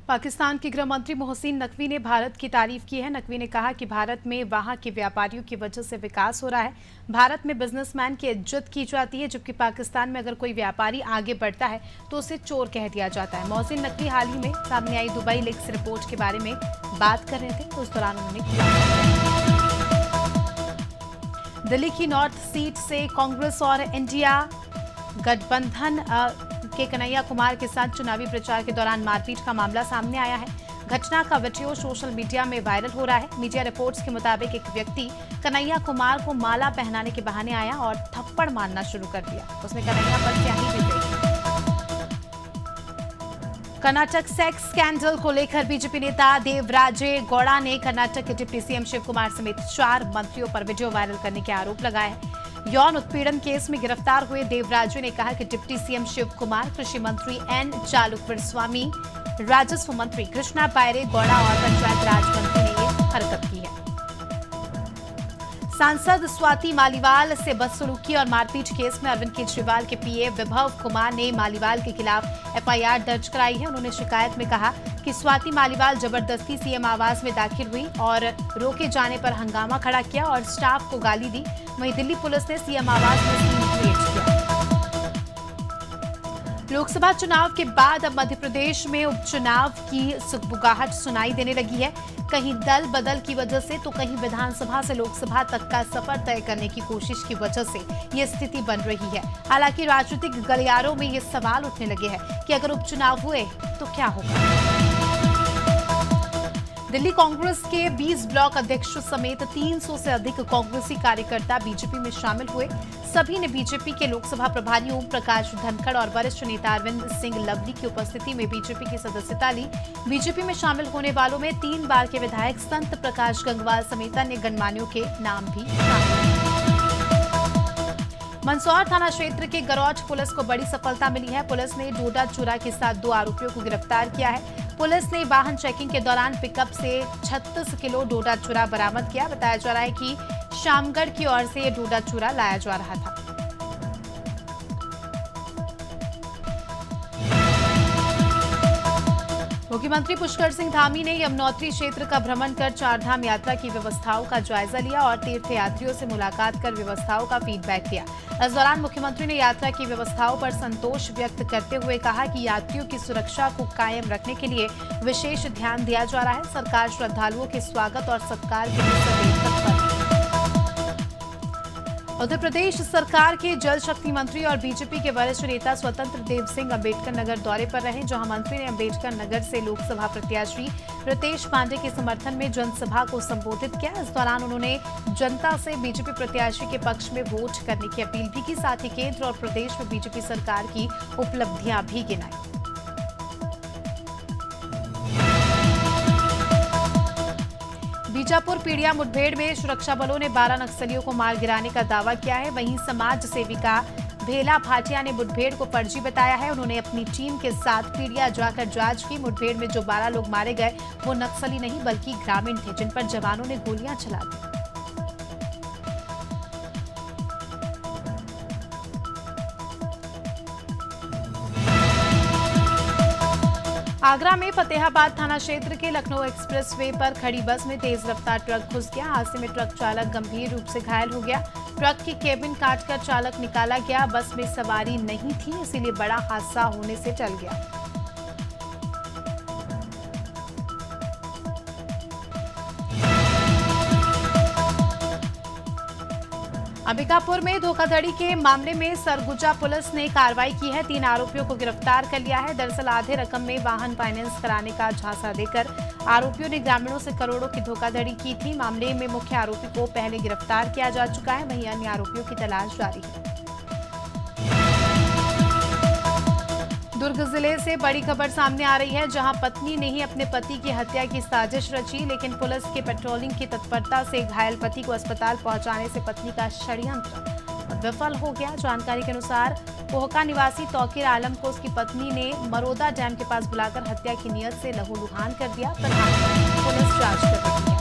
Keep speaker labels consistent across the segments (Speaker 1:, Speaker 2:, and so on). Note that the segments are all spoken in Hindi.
Speaker 1: पाकिस्तान के गृह मंत्री मोहसिन नकवी ने भारत की तारीफ की है। नकवी ने कहा कि भारत में वहां के व्यापारियों की वजह से विकास हो रहा है। भारत में बिजनेसमैन की इज्जत की जाती है, जबकि पाकिस्तान में अगर कोई व्यापारी आगे बढ़ता है तो उसे चोर कह दिया जाता है। मोहसिन नकवी हाल ही में सामने आई दुबई लीक्स रिपोर्ट के बारे में बात कर रहे थे, तो उस दौरान उन्होंने दिल्ली की नॉर्थ सीट से कांग्रेस और इंडिया गठबंधन के कन्हैया कुमार के साथ चुनावी प्रचार के दौरान मारपीट का मामला सामने आया है। घटना का वीडियो सोशल मीडिया में वायरल हो रहा है। मीडिया रिपोर्ट्स के मुताबिक एक व्यक्ति कन्हैया कुमार को माला पहनाने के बहाने आया और थप्पड़ मारना शुरू कर दिया। उसने कन्हैया पर स्याही भी फेंकी। कर्नाटक सेक्स स्कैंडल को लेकर बीजेपी नेता देवराजे गौड़ा ने कर्नाटक के डिप्टी सीएम शिव कुमार समेत 4 मंत्रियों पर वीडियो वायरल करने के आरोप लगाए हैं। यौन उत्पीड़न केस में गिरफ्तार हुए देवराजे ने कहा कि डिप्टी सीएम शिव कुमार, कृषि मंत्री एन चालुक्विस्वामी, राजस्व मंत्री कृष्णा बैरे गौड़ा और पंचायत राज मंत्री ने ये हरकत की है। सांसद स्वाति मालीवाल से बदसलूकी और मारपीट केस में अरविंद केजरीवाल के पीए विभव कुमार ने मालीवाल के खिलाफ एफआईआर दर्ज कराई है। उन्होंने शिकायत में कहा कि स्वाति मालीवाल जबरदस्ती सीएम आवास में दाखिल हुई और रोके जाने पर हंगामा खड़ा किया और स्टाफ को गाली दी। वहीं दिल्ली पुलिस ने सीएम आवास में सीन क्रिएट किया। लोकसभा चुनाव के बाद अब मध्य प्रदेश में उपचुनाव की सुगबुगाहट सुनाई देने लगी है। कहीं दल बदल की वजह से तो कहीं विधानसभा से लोकसभा तक का सफर तय करने की कोशिश की वजह से ये स्थिति बन रही है। हालांकि राजनीतिक गलियारों में ये सवाल उठने लगे हैं कि अगर उपचुनाव हुए तो क्या होगा। दिल्ली कांग्रेस के 20 ब्लॉक अध्यक्षों समेत 300 से अधिक कांग्रेसी कार्यकर्ता बीजेपी में शामिल हुए। सभी ने बीजेपी के लोकसभा प्रभारी ओम प्रकाश धनखड़ और वरिष्ठ नेता अरविंद सिंह लवली की उपस्थिति में बीजेपी की सदस्यता ली। बीजेपी में शामिल होने वालों में 3 बार के विधायक संत प्रकाश गंगवार समेत अन्य गणमान्यों के नाम भी शामिल। मंदसौर थाना क्षेत्र के गरौच पुलिस को बड़ी सफलता मिली है। पुलिस ने डोडा चूरा के साथ 2 आरोपियों को गिरफ्तार किया है। पुलिस ने वाहन चेकिंग के दौरान पिकअप से 36 किलो डोडा चूरा बरामद किया। बताया जा रहा है कि शामगढ़ की ओर से ये डोडा चूरा लाया जा रहा था। मुख्यमंत्री पुष्कर सिंह धामी ने यमुनोत्री क्षेत्र का भ्रमण कर चारधाम यात्रा की व्यवस्थाओं का जायजा लिया और तीर्थयात्रियों से मुलाकात कर व्यवस्थाओं का फीडबैक दिया। इस दौरान मुख्यमंत्री ने यात्रा की व्यवस्थाओं पर संतोष व्यक्त करते हुए कहा कि यात्रियों की सुरक्षा को कायम रखने के लिए विशेष ध्यान दिया जा रहा है। सरकार श्रद्धालुओं के स्वागत और सत्कार के लिए सदैव तत्पर है। उत्तर प्रदेश सरकार के जल शक्ति मंत्री और बीजेपी के वरिष्ठ नेता स्वतंत्र देव सिंह अम्बेडकर नगर दौरे पर रहे, जहां मंत्री ने अम्बेडकर नगर से लोकसभा प्रत्याशी रितेश पांडे के समर्थन में जनसभा को संबोधित किया। इस दौरान उन्होंने जनता से बीजेपी प्रत्याशी के पक्ष में वोट करने की अपील भी की। साथ ही केंद्र और प्रदेश में बीजेपी सरकार की उपलब्धियां भी गिनाई। बीजापुर पीड़िया मुठभेड़ में सुरक्षा बलों ने 12 नक्सलियों को मार गिराने का दावा किया है। वहीं समाज सेविका भेला भाटिया ने मुठभेड़ को फर्जी बताया है। उन्होंने अपनी टीम के साथ पीड़िया जाकर जांच की। मुठभेड़ में जो 12 लोग मारे गए वो नक्सली नहीं बल्कि ग्रामीण थे, जिन पर जवानों ने गोलियां चला दी। आगरा में फतेहाबाद थाना क्षेत्र के लखनऊ एक्सप्रेसवे पर खड़ी बस में तेज रफ्तार ट्रक घुस गया। हादसे में ट्रक चालक गंभीर रूप से घायल हो गया। ट्रक की केबिन काटकर चालक निकाला गया। बस में सवारी नहीं थी, इसीलिए बड़ा हादसा होने से टल गया। अंबिकापुर में धोखाधड़ी के मामले में सरगुजा पुलिस ने कार्रवाई की है। 3 आरोपियों को गिरफ्तार कर लिया है। दरअसल आधे रकम में वाहन फाइनेंस कराने का झांसा देकर आरोपियों ने ग्रामीणों से करोड़ों की धोखाधड़ी की थी। मामले में मुख्य आरोपी को पहले गिरफ्तार किया जा चुका है, वहीं अन्य आरोपियों की तलाश जारी है। दुर्ग जिले से बड़ी खबर सामने आ रही है, जहां पत्नी ने ही अपने पति की हत्या की साजिश रची, लेकिन पुलिस के पेट्रोलिंग की तत्परता से घायल पति को अस्पताल पहुंचाने से पत्नी का षड्यंत्र विफल हो गया। जानकारी के अनुसार कोहका निवासी तौकीर आलम को उसकी पत्नी ने मरोदा डैम के पास बुलाकर हत्या की नियत से लहूलुहान कर दिया। पुलिस जांच कर रही है।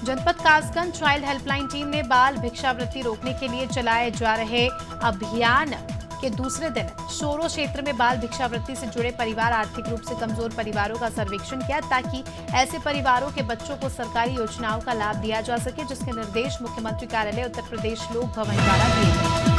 Speaker 1: जनपद कासगंज चाइल्ड हेल्पलाइन टीम ने बाल भिक्षावृत्ति रोकने के लिए चलाए जा रहे अभियान के दूसरे दिन शोरो क्षेत्र में बाल भिक्षावृत्ति से जुड़े परिवार आर्थिक रूप से कमजोर परिवारों का सर्वेक्षण किया ताकि ऐसे परिवारों के बच्चों को सरकारी योजनाओं का लाभ दिया जा सके, जिसके निर्देश मुख्यमंत्री कार्यालय उत्तर प्रदेश लोक भवन द्वारा दिए गए।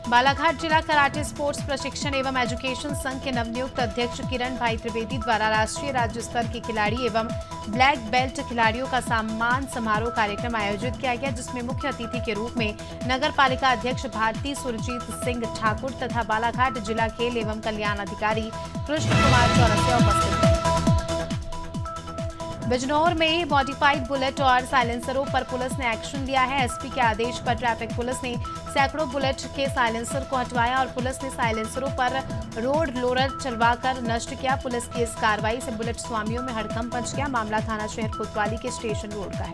Speaker 1: बालाघाट जिला कराटे स्पोर्ट्स प्रशिक्षण एवं एजुकेशन संघ के नवनियुक्त अध्यक्ष किरण भाई त्रिवेदी द्वारा राष्ट्रीय राज्य स्तर के खिलाड़ी एवं ब्लैक बेल्ट खिलाड़ियों का सम्मान समारोह कार्यक्रम आयोजित किया गया, जिसमें मुख्य अतिथि के रूप में नगर पालिका अध्यक्ष भारती सुरजीत सिंह ठाकुर तथा बालाघाट जिला खेल एवं कल्याण अधिकारी कृष्ण कुमार चौरसिया उपस्थित थे। बिजनौर में मॉडिफाइड बुलेट और साइलेंसरों पर पुलिस ने एक्शन लिया है। एसपी के आदेश पर ट्रैफिक पुलिस ने सैकड़ों बुलेट के साइलेंसर को हटवाया और पुलिस ने साइलेंसरों पर रोड रोलर चलवाकर नष्ट किया। पुलिस की इस कार्रवाई से बुलेट स्वामियों में हड़कंप मच गया। मामला थाना शहर कोतवाली के स्टेशन रोड का है।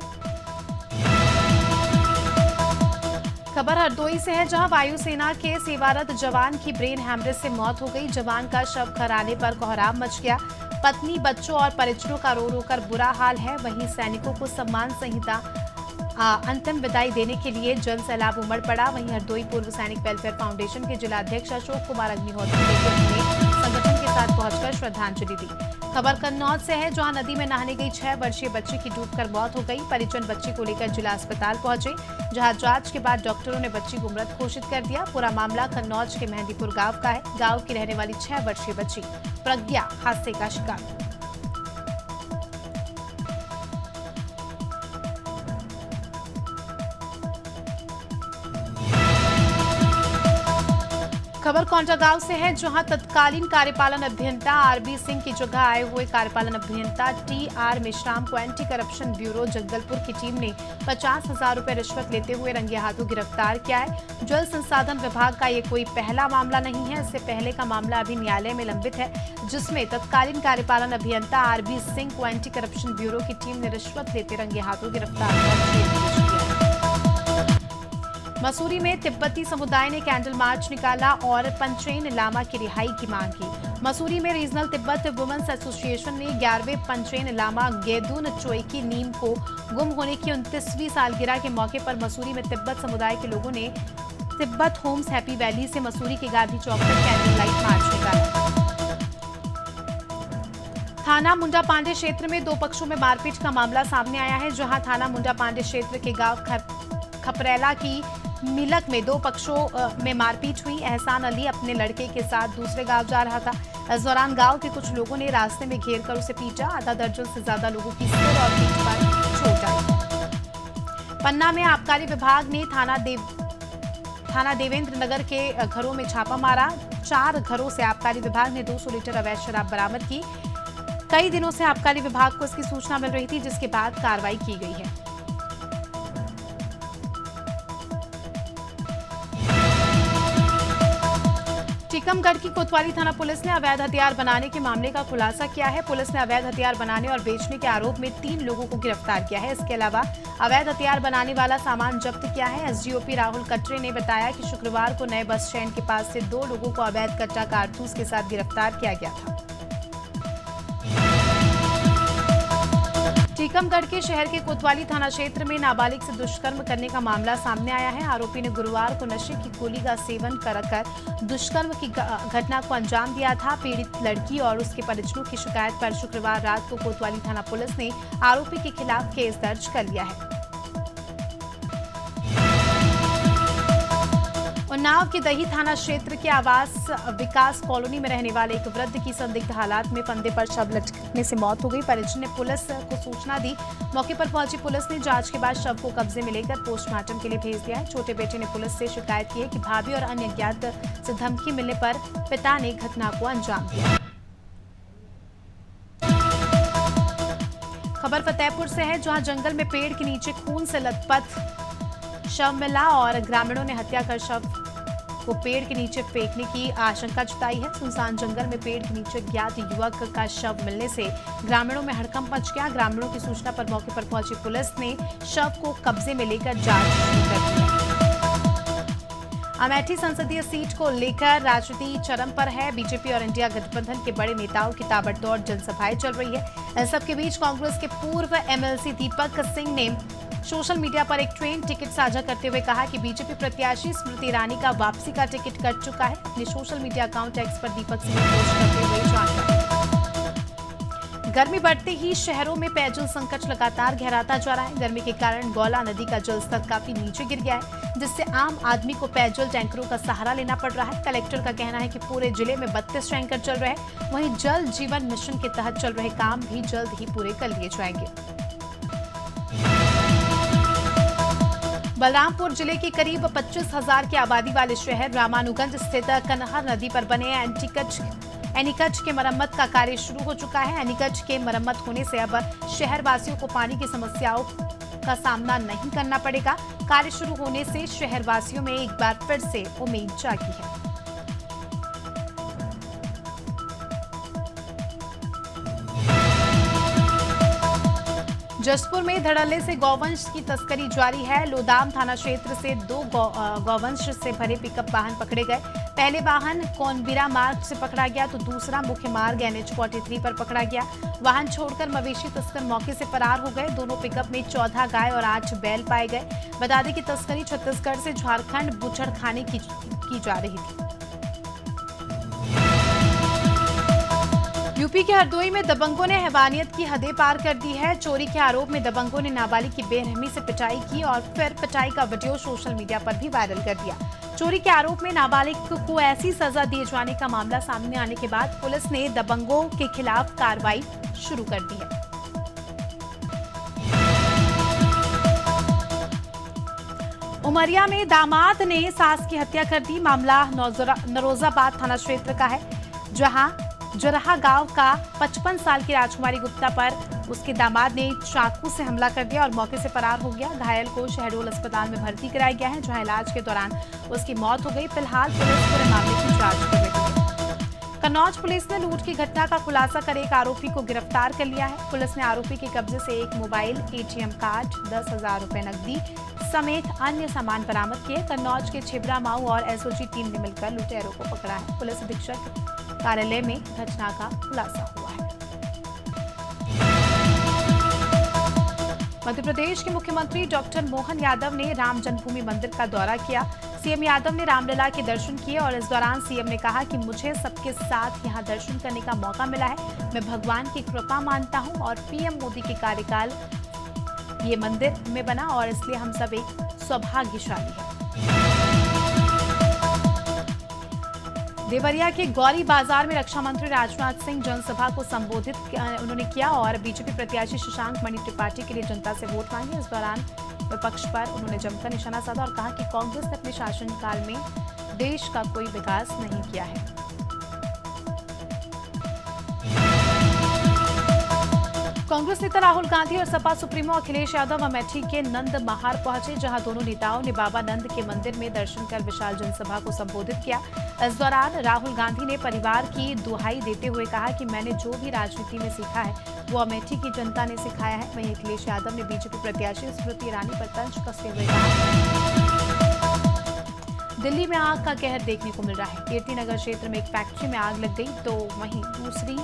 Speaker 1: खबर हरदोई से है, जहां वायुसेना के सेवारत जवान की ब्रेन हैमरेज से मौत हो गई। जवान का शव खराने पर कोहराम मच गया। पत्नी, बच्चों और परिजनों का रो रो कर बुरा हाल है। वहीं सैनिकों को सम्मान संहिता अंतिम विदाई देने के लिए जन सैलाब उमड़ पड़ा। वहीं हरदोई पूर्व सैनिक वेलफेयर फाउंडेशन के जिला अध्यक्ष अशोक कुमार अग्निहोत्री ने संगठन के साथ पहुंचकर श्रद्धांजलि दी। खबर कन्नौज से है, जहां नदी में नहाने गई 6 वर्षीय बच्ची की डूबकर मौत हो गई। परिजन बच्ची को लेकर जिला अस्पताल पहुंचे, जहां जांच के बाद डॉक्टरों ने बच्ची को मृत घोषित कर दिया। पूरा मामला कन्नौज के मेहंदीपुर गांव का है। गांव की रहने वाली 6 वर्षीय बच्ची प्रज्ञा हादसे का शिकार। खबर कोंडागांव से है, जहां तत्कालीन कार्यपालन अभियंता आरबी सिंह की जगह आए हुए कार्यपालन अभियंता टीआर मेश्राम को एंटी करप्शन ब्यूरो जगदलपुर की टीम ने 50,000 रुपए रिश्वत लेते हुए रंगे हाथों गिरफ्तार किया है। जल संसाधन विभाग का ये कोई पहला मामला नहीं है। इससे पहले का मामला अभी न्यायालय में लंबित है, जिसमें तत्कालीन कार्यपालन अभियंता आरबी सिंह को एंटी करप्शन ब्यूरो की टीम ने रिश्वत लेते रंगे हाथों गिरफ्तार कर। मसूरी में तिब्बती समुदाय ने कैंडल मार्च निकाला और पंचेन लामा की रिहाई की मांग की। मसूरी में रीजनल तिब्बत वुमेन्स एसोसिएशन ने 11वें पंचेन लामा गेदुन चोई की नीम को गुम होने की 29वीं सालगिरह के मौके पर मसूरी में तिब्बत समुदाय के लोगों ने तिब्बत होम्स हैप्पी वैली से मसूरी के गांधी चौक पर कैंडल लाइट मार्च निकाला। थाना मुंडा पांडे क्षेत्र में 2 पक्षों में मारपीट का मामला सामने आया है, जहां थाना मुंडा पांडे क्षेत्र के गांव खपरेला की मिलक में 2 पक्षों में मारपीट हुई। एहसान अली अपने लड़के के साथ दूसरे गांव जा रहा था। इस दौरान गांव के कुछ लोगों ने रास्ते में घेर कर उसे पीटा। आधा दर्जन से ज्यादा लोगों की सिर और पीठ पर चोट आई। पन्ना में आबकारी विभाग ने थाना देवेंद्र नगर के घरों में छापा मारा। 4 घरों से आबकारी विभाग ने 200 लीटर अवैध शराब बरामद की। कई दिनों से आबकारी विभाग को इसकी सूचना मिल रही थी, जिसके बाद कार्रवाई की गई है। टीकमगढ़ की कोतवाली थाना पुलिस ने अवैध हथियार बनाने के मामले का खुलासा किया है। पुलिस ने अवैध हथियार बनाने और बेचने के आरोप में 3 लोगों को गिरफ्तार किया है। इसके अलावा अवैध हथियार बनाने वाला सामान जब्त किया है। एसडीओपी राहुल कटरे ने बताया कि शुक्रवार को नए बस स्टैंड के पास से 2 लोगों को अवैध कट्टा कारतूस के साथ गिरफ्तार किया गया था। टीकमगढ़ के शहर के कोतवाली थाना क्षेत्र में नाबालिग से दुष्कर्म करने का मामला सामने आया है। आरोपी ने गुरुवार को नशे की गोली का सेवन कर दुष्कर्म की घटना को अंजाम दिया था। पीड़ित लड़की और उसके परिजनों की शिकायत पर शुक्रवार रात को कोतवाली थाना पुलिस ने आरोपी के खिलाफ केस दर्ज कर लिया है। उन्नाव के दही थाना क्षेत्र के आवास विकास कॉलोनी में रहने वाले एक वृद्ध की संदिग्ध हालात में फंदे पर शव लटकने से मौत हो गई। परिजन ने पुलिस को सूचना दी। मौके पर पहुंची पुलिस ने जांच के बाद शव को कब्जे में लेकर पोस्टमार्टम के लिए भेज दिया है। छोटे बेटे ने पुलिस से शिकायत की है कि भाभी और अन्य अज्ञात से धमकी मिलने पर पिता ने घटना को अंजाम दिया। खबर फतेहपुर से है, जहां जंगल में पेड़ के नीचे खून से लथपथ शव मिला और ग्रामीणों ने हत्या कर शव को पेड़ के नीचे फेंकने की आशंका जताई है। सुनसान जंगल में पेड़ के नीचे ज्ञात युवक का शव मिलने से ग्रामीणों में हड़कंप मच गया। ग्रामीणों की सूचना पर मौके पर पहुंची पुलिस ने शव को कब्जे में लेकर जांच शुरू कर दी। अमेठी संसदीय सीट को लेकर राजनीति चरम पर है। बीजेपी और इंडिया गठबंधन के बड़े नेताओं की ताबड़तोड़ जनसभाएं चल रही है। इन सबके बीच कांग्रेस के पूर्व एमएलसी दीपक सिंह ने सोशल मीडिया पर एक ट्रेन टिकट साझा करते हुए कहा कि बीजेपी प्रत्याशी स्मृति ईरानी का वापसी का टिकट कट चुका है। अपने सोशल मीडिया अकाउंट एक्स पर दीपक सिंह ने पोस्ट करते हुए जानकारी। गर्मी बढ़ते ही शहरों में पेयजल संकट लगातार गहराता जा रहा है। गर्मी के कारण गौला नदी का जलस्तर काफी नीचे गिर गया है, जिससे आम आदमी को पेयजल टैंकरों का सहारा लेना पड़ रहा है। कलेक्टर का कहना है कि पूरे जिले में 32 टैंकर चल रहे हैं। वहीं जल जीवन मिशन के तहत चल रहे काम भी जल्द ही पूरे कर लिए जाएंगे। बलरामपुर जिले के करीब 25,000 की आबादी वाले शहर रामानुगंज स्थित कनहर नदी पर बने एनीकट के मरम्मत का कार्य शुरू हो चुका है। एनीकट के मरम्मत होने से अब शहर वासियों को पानी की समस्याओं का सामना नहीं करना पड़ेगा। कार्य शुरू होने से शहर वासियों में एक बार फिर से उम्मीद जागी है। जसपुर में धड़ल्ले से गौवंश की तस्करी जारी है। लोदाम थाना क्षेत्र से 2 गौवंश से भरे पिकअप वाहन पकड़े गए। पहले वाहन कोनबिरा मार्ग से पकड़ा गया तो दूसरा मुख्य मार्ग NH 43 पर पकड़ा गया। वाहन छोड़कर मवेशी तस्कर मौके से फरार हो गए। दोनों पिकअप में 14 गाय और 8 बैल पाए गए। बता दें कि तस्करी छत्तीसगढ़ से झारखंड बुचड़खाने की जा रही थी। यूपी के हरदोई में दबंगों ने हैवानियत की हदें पार कर दी है। चोरी के आरोप में दबंगों ने नाबालिग की बेरहमी से पिटाई की और फिर पिटाई का वीडियो सोशल मीडिया पर भी वायरल कर दिया। चोरी के आरोप में नाबालिग को ऐसी सजा दिए जाने का मामला सामने आने के बाद पुलिस ने दबंगों के खिलाफ कार्रवाई शुरू कर दी है। उमरिया में दामाद ने सास की हत्या कर दी। मामला नरोजाबाद थाना क्षेत्र का है, जहां जरहा गांव का 55 साल की राजकुमारी गुप्ता पर उसके दामाद ने चाकू से हमला कर दिया और मौके से फरार हो गया। घायल को शहडोल अस्पताल में भर्ती कराया गया है, जहां इलाज के दौरान उसकी मौत हो गई। फिलहाल पुलिस पूरे मामले की जांच कर रही है। कन्नौज पुलिस ने लूट की घटना का खुलासा कर एक आरोपी को गिरफ्तार कर लिया है। पुलिस ने आरोपी के कब्जे से एक मोबाइल, ATM कार्ड, 10,000 रुपए नकदी समेत अन्य सामान बरामद किए। कन्नौज के छिबरा माऊ और SOG टीम ने मिलकर लुटेरों को पकड़ा है। पुलिस अधीक्षक कार्यालय में घटना का खुलासा हुआ है। मध्य प्रदेश के मुख्यमंत्री डॉक्टर मोहन यादव ने राम जन्मभूमि मंदिर का दौरा किया। सीएम यादव ने रामलला के दर्शन किए और इस दौरान सीएम ने कहा कि मुझे सबके साथ यहां दर्शन करने का मौका मिला है। मैं भगवान की कृपा मानता हूं और PM मोदी के कार्यकाल ये मंदिर में बना और इसलिए हम सब एक सौभाग्यशाली हैं। देवरिया के गौरी बाजार में रक्षा मंत्री राजनाथ सिंह जनसभा को संबोधित उन्होंने किया और बीजेपी प्रत्याशी शशांक मणि त्रिपाठी के लिए जनता से वोट मांगे। इस दौरान विपक्ष पर उन्होंने जमकर निशाना साधा और कहा कि कांग्रेस ने अपने शासनकाल में देश का कोई विकास नहीं किया है। कांग्रेस नेता राहुल गांधी और सपा सुप्रीमो अखिलेश यादव अमेठी के नंद महार पहुंचे, जहां दोनों नेताओं ने बाबा नंद के मंदिर में दर्शन कर विशाल जनसभा को संबोधित किया। इस दौरान राहुल गांधी ने परिवार की दुहाई देते हुए कहा कि मैंने जो भी राजनीति में सीखा है वो अमेठी की जनता ने सिखाया है। वहीं अखिलेश यादव ने बीजेपी प्रत्याशी स्मृति ईरानी पर तंज कसते हुए कहा दिल्ली में आग का कहर देखने को मिल रहा है। कीर्ति नगर क्षेत्र में एक फैक्ट्री में आग लग गई तो वहीं दूसरी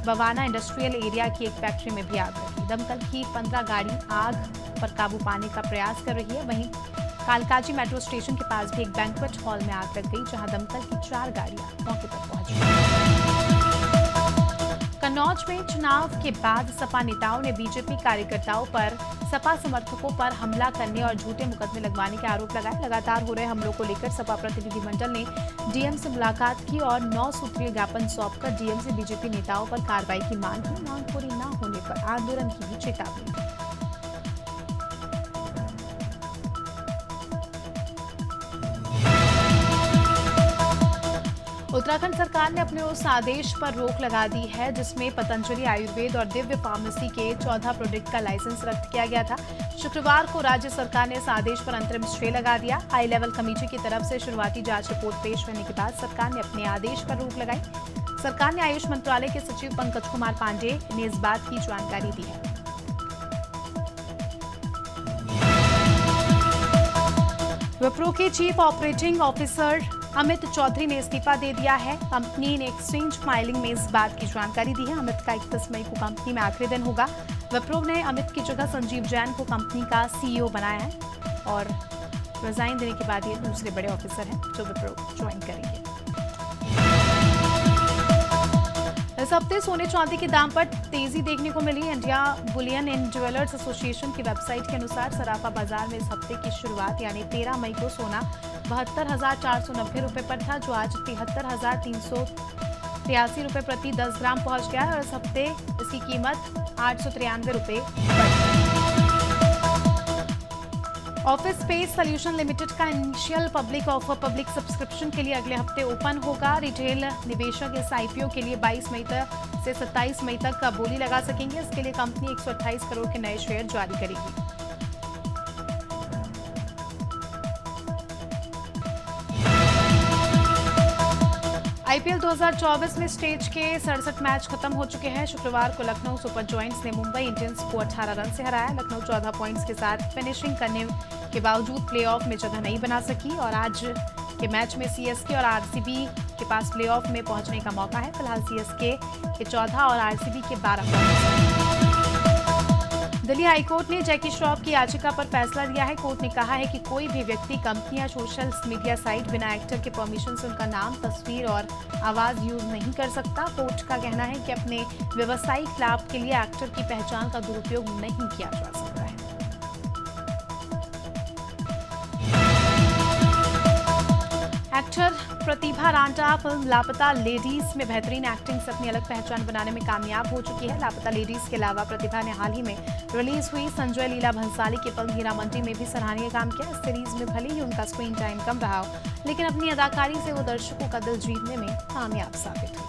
Speaker 1: बवाना इंडस्ट्रियल एरिया की एक फैक्ट्री में भी आग लगी। दमकल की 15 गाड़ी आग पर काबू पाने का प्रयास कर रही है। वहीं कालकाजी मेट्रो स्टेशन के पास भी एक बैंक्वेट हॉल में आग लग गई, जहां दमकल की 4 गाड़ियां मौके पर पहुंच गई। कन्नौज में चुनाव के बाद सपा नेताओं ने बीजेपी कार्यकर्ताओं पर सपा समर्थकों पर हमला करने और झूठे मुकदमे लगवाने के आरोप लगाए। लगातार हो रहे हमलों को लेकर सपा प्रतिनिधिमंडल ने डीएम से मुलाकात की और 9 सूत्रीय ज्ञापन सौंपकर डीएम से बीजेपी नेताओं पर कार्रवाई की मांग की। मांग पूरी न होने पर आंदोलन की भी चेतावनी दी। उत्तराखंड सरकार ने अपने उस आदेश पर रोक लगा दी है जिसमें पतंजलि आयुर्वेद और दिव्य फार्मेसी के 14 प्रोडक्ट का लाइसेंस रद्द किया गया था। शुक्रवार को राज्य सरकार ने इस आदेश पर अंतरिम स्टे लगा दिया। हाई लेवल कमेटी की तरफ से शुरुआती जांच रिपोर्ट पेश होने के बाद सरकार ने अपने आदेश पर रोक लगाई। सरकार ने आयुष मंत्रालय के सचिव पंकज कुमार पांडे ने इस बात की जानकारी दी है। विप्रो के chief operating officer Amit Chaudhary ने इस्तीफा दे दिया है। कंपनी ने एक्सचेंज फाइलिंग में इस बात की जानकारी दी है। अमित का 31 मई को कंपनी में आखिरी दिन होगा। विप्रो ने अमित की जगह संजीव जैन को कंपनी का सीईओ बनाया है और रिजाइन देने के बाद ये दूसरे बड़े ऑफिसर हैं जो विप्रो ज्वाइन करेंगे। इस हफ्ते सोने चांदी के दाम पर तेजी देखने को मिली। India bullion and jewellers association की वेबसाइट के अनुसार सराफा बाजार में इस हफ्ते की शुरुआत यानी 13 मई को सोना 72,490 रुपए पर था, जो आज 73,383 रुपए प्रति 10 ग्राम पहुंच गया है और इस हफ्ते इसकी कीमत 893 रुपए ऑफिस स्पेस सोल्यूशन लिमिटेड का initial public offer public subscription के लिए अगले हफ्ते ओपन होगा। रिटेल निवेशक इस आईपीओ के लिए 22 मई तक से 27 मई तक का बोली लगा सकेंगे। इसके लिए कंपनी 128 करोड़ के नए शेयर जारी करेगी। आईपीएल 2024 में स्टेज के 67 मैच खत्म हो चुके हैं। शुक्रवार को लखनऊ सुपर जॉयंट्स ने मुंबई इंडियंस को 18 रन से हराया। लखनऊ 14 पॉइंट्स के साथ फिनिशिंग करने के बावजूद प्लेऑफ में जगह नहीं बना सकी और आज के मैच में सीएसके और आरसीबी के पास प्लेऑफ में पहुंचने का मौका है। फिलहाल सीएसके के 14 और आरसीबी के 12 पॉइंट्स। दिल्ली हाईकोर्ट ने जैकी श्रॉफ की याचिका पर फैसला दिया है। कोर्ट ने कहा है कि कोई भी व्यक्ति कंपनी या सोशल मीडिया साइट बिना एक्टर के परमिशन से उनका नाम, तस्वीर और आवाज यूज नहीं कर सकता। कोर्ट का कहना है कि अपने व्यवसायिक लाभ के लिए एक्टर की पहचान का दुरुपयोग नहीं किया जा सकता है। एक्टर प्रतिभा रांटा फिल्म लापता लेडीज में बेहतरीन एक्टिंग से अपनी अलग पहचान बनाने में कामयाब हो चुकी है। लापता लेडीज के अलावा प्रतिभा ने हाल ही में रिलीज हुई संजय लीला भंसाली की फिल्म हीरा मंडी में भी सराहनीय काम किया। इस सीरीज में भले ही उनका स्क्रीन टाइम कम रहा हो, लेकिन अपनी अदाकारी से वो दर्शकों का दिल जीतने में कामयाब साबित हुई।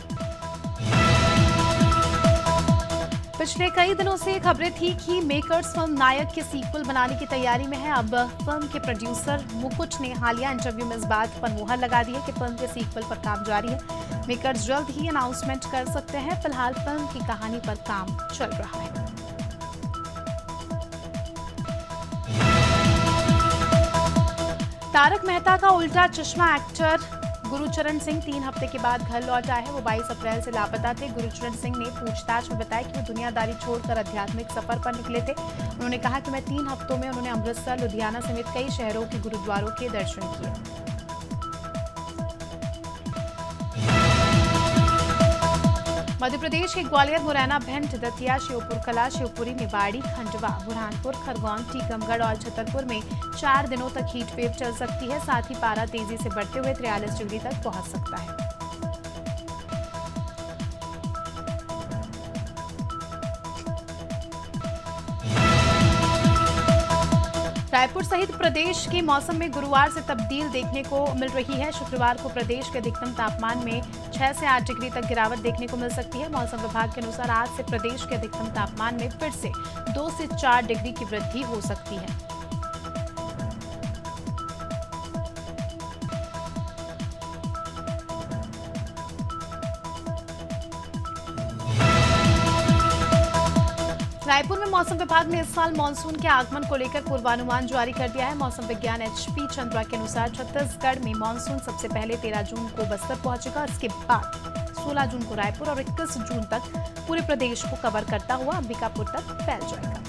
Speaker 1: पिछले कई दिनों से खबरें थी कि मेकर्स फिल्म नायक के सीक्वल बनाने की तैयारी में है। अब फिल्म के प्रोड्यूसर मुकुट ने हालिया इंटरव्यू में इस बात पर मुहर लगा दी है कि फिल्म के सीक्वल पर काम जारी है। मेकर्स जल्द ही अनाउंसमेंट कर सकते हैं। फिलहाल फिल्म की कहानी पर काम चल रहा है। तारक मेहता का उल्टा चश्मा एक्टर गुरुचरण सिंह 3 हफ्ते के बाद घर लौट आए हैं। वो 22 अप्रैल से लापता थे। गुरुचरण सिंह ने पूछताछ में बताया कि वो दुनियादारी छोड़कर आध्यात्मिक सफर पर निकले थे। उन्होंने कहा कि मैं 3 हफ्तों में उन्होंने अमृतसर, लुधियाना समेत कई शहरों के गुरुद्वारों के दर्शन किए। मध्य प्रदेश के ग्वालियर, मुरैना, भिंड, दतिया, श्योपुर कला, शिवपुरी, निवाड़ी, खंडवा, बुरहानपुर, खरगोन, टीकमगढ़ और छतरपुर में 4 दिनों तक हीट वेव चल सकती है। साथ ही पारा तेजी से बढ़ते हुए 43 डिग्री तक पहुंच सकता है। रायपुर सहित प्रदेश के मौसम में गुरुवार से तब्दील देखने को मिल रही है। शुक्रवार को प्रदेश के अधिकतम तापमान में 6 से 8 डिग्री तक गिरावट देखने को मिल सकती है। मौसम विभाग के अनुसार आज से प्रदेश के अधिकतम तापमान में फिर से 2 से 4 डिग्री की वृद्धि हो सकती है। रायपुर में मौसम विभाग ने इस साल मानसून के आगमन को लेकर पूर्वानुमान जारी कर दिया है। मौसम विज्ञान HP चंद्रा के अनुसार छत्तीसगढ़ में मानसून सबसे पहले 13 जून को बस्तर पहुंचेगा। इसके बाद 16 जून को रायपुर और 21 जून तक पूरे प्रदेश को कवर करता हुआ अंबिकापुर तक फैल जाएगा।